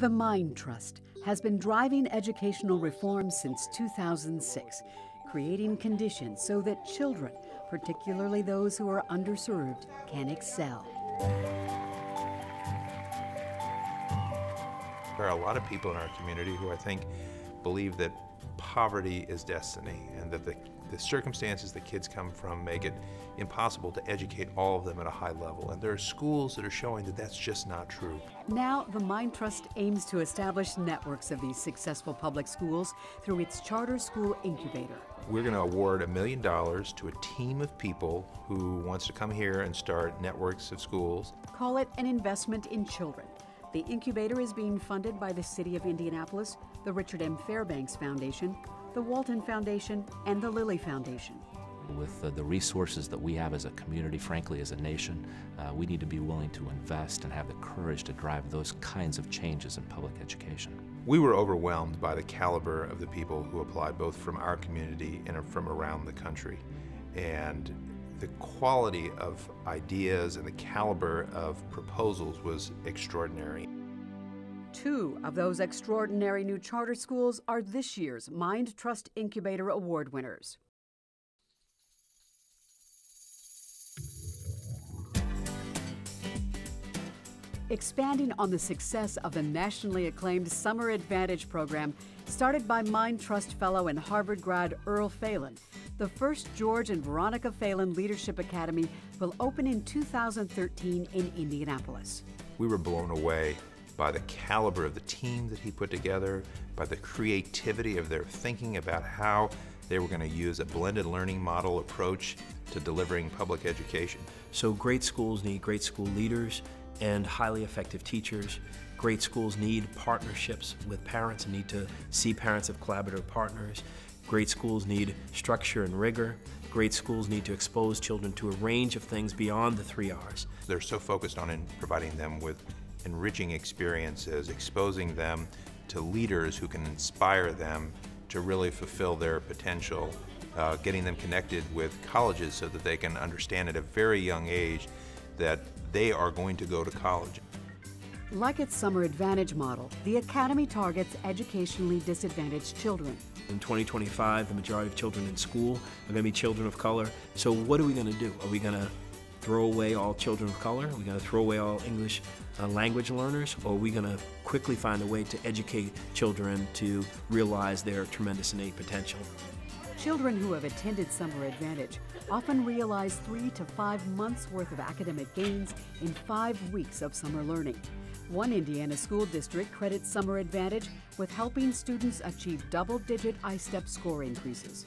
The Mind Trust has been driving educational reform since 2006, creating conditions so that children, particularly those who are underserved, can excel. There are a lot of people in our community who I think believe that poverty is destiny and that the circumstances that kids come from make it impossible to educate all of them at a high level. And there are schools that are showing that that's just not true. Now, the Mind Trust aims to establish networks of these successful public schools through its Charter School Incubator. We're going to award $1 million to a team of people who wants to come here and start networks of schools. Call it an investment in children. The incubator is being funded by the City of Indianapolis, the Richard M. Fairbanks Foundation, the Walton Foundation, and the Lilly Foundation. With the resources that we have as a community, frankly as a nation, we need to be willing to invest and have the courage to drive those kinds of changes in public education. We were overwhelmed by the caliber of the people who applied, both from our community and from around the country. And the quality of ideas and the caliber of proposals was extraordinary. 2 of those extraordinary new charter schools are this year's Mind Trust Incubator Award winners. Expanding on the success of the nationally acclaimed Summer Advantage program started by Mind Trust fellow and Harvard grad Earl Phelan, the first George and Veronica Phelan Leadership Academy will open in 2013 in Indianapolis. We were blown away by the caliber of the team that he put together, by the creativity of their thinking about how they were going to use a blended learning model approach to delivering public education. So great schools need great school leaders and highly effective teachers. Great schools need partnerships with parents and need to see parents as collaborative partners. Great schools need structure and rigor. Great schools need to expose children to a range of things beyond the 3 R's. They're so focused on providing them with enriching experiences, exposing them to leaders who can inspire them to really fulfill their potential, getting them connected with colleges so that they can understand at a very young age that they are going to go to college. Like its Summer Advantage model, the Academy targets educationally disadvantaged children. In 2025, the majority of children in school are going to be children of color. So what are we going to do? Are we going to throw away all children of color? Are we going to throw away all English language learners? Or are we going to quickly find a way to educate children to realize their tremendous innate potential? Children who have attended Summer Advantage often realize 3 to 5 months worth of academic gains in 5 weeks of summer learning. One Indiana school district credits Summer Advantage with helping students achieve double-digit I-STEP score increases.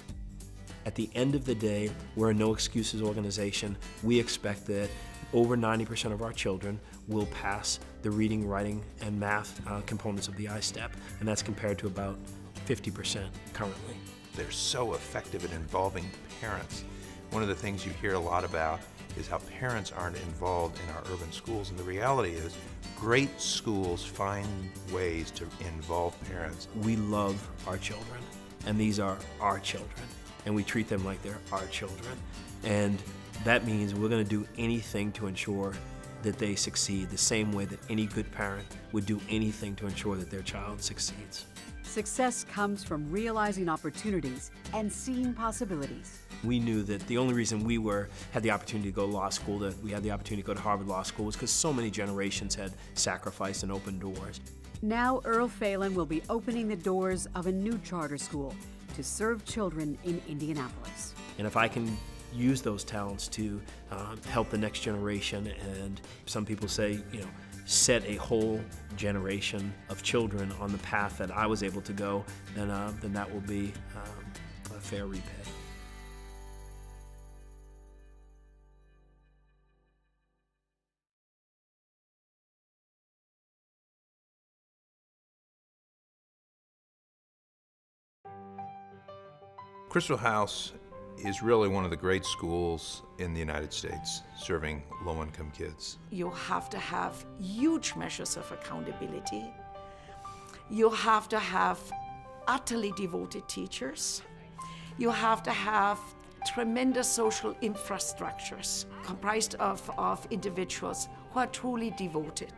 At the end of the day, we're a no excuses organization. We expect that over 90% of our children will pass the reading, writing, and math components of the I-STEP, and that's compared to about 50% currently. They're so effective at involving parents. One of the things you hear a lot about is how parents aren't involved in our urban schools, and the reality is great schools find ways to involve parents. We love our children, and these are our children, and we treat them like they're our children. And that means we're going to do anything to ensure that they succeed, the same way that any good parent would do anything to ensure that their child succeeds. Success comes from realizing opportunities and seeing possibilities. We knew that the only reason we had the opportunity to go to law school, that we had the opportunity to go to Harvard Law School, was because so many generations had sacrificed and opened doors. Now Earl Phelan will be opening the doors of a new charter school to serve children in Indianapolis. And if I can use those talents to help the next generation, and some people say, set a whole generation of children on the path that I was able to go, then that will be a fair repay. Crystal House is really one of the great schools in the United States serving low-income kids. You have to have huge measures of accountability. You have to have utterly devoted teachers. You have to have tremendous social infrastructures comprised of individuals who are truly devoted.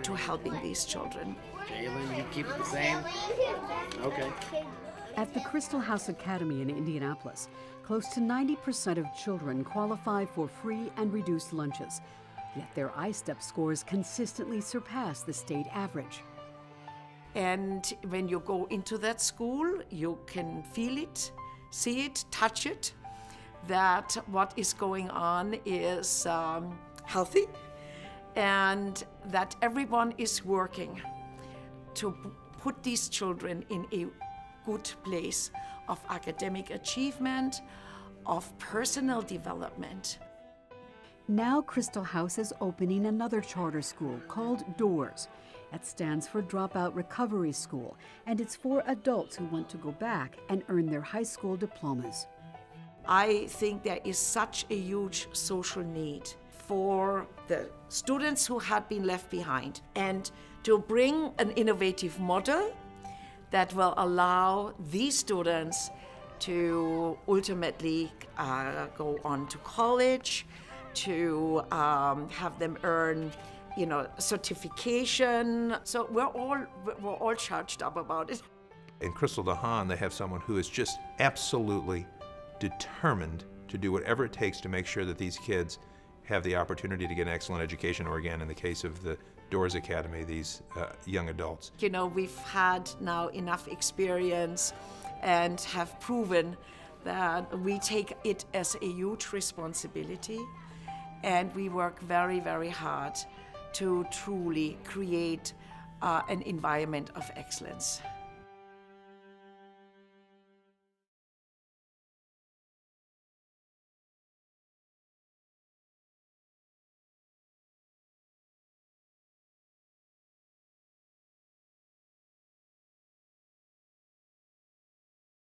to helping these children. Jalen, you keep it the same? Okay. At the Crystal House Academy in Indianapolis, close to 90% of children qualify for free and reduced lunches. Yet their I-STEP scores consistently surpass the state average. And when you go into that school, you can feel it, see it, touch it, that what is going on is healthy, and that everyone is working to put these children in a good place of academic achievement, of personal development. Now Crystal House is opening another charter school called DOORS. That stands for Dropout Recovery School, and it's for adults who want to go back and earn their high school diplomas. I think there is such a huge social need for the students who had been left behind, and to bring an innovative model that will allow these students to ultimately go on to college, to have them earn, certification. So we're all charged up about it. In Crystal DeHaan, they have someone who is just absolutely determined to do whatever it takes to make sure that these kids have the opportunity to get an excellent education, or again, in the case of the DOORS Academy, these young adults. We've had now enough experience and have proven that we take it as a huge responsibility, and we work very, very hard to truly create an environment of excellence.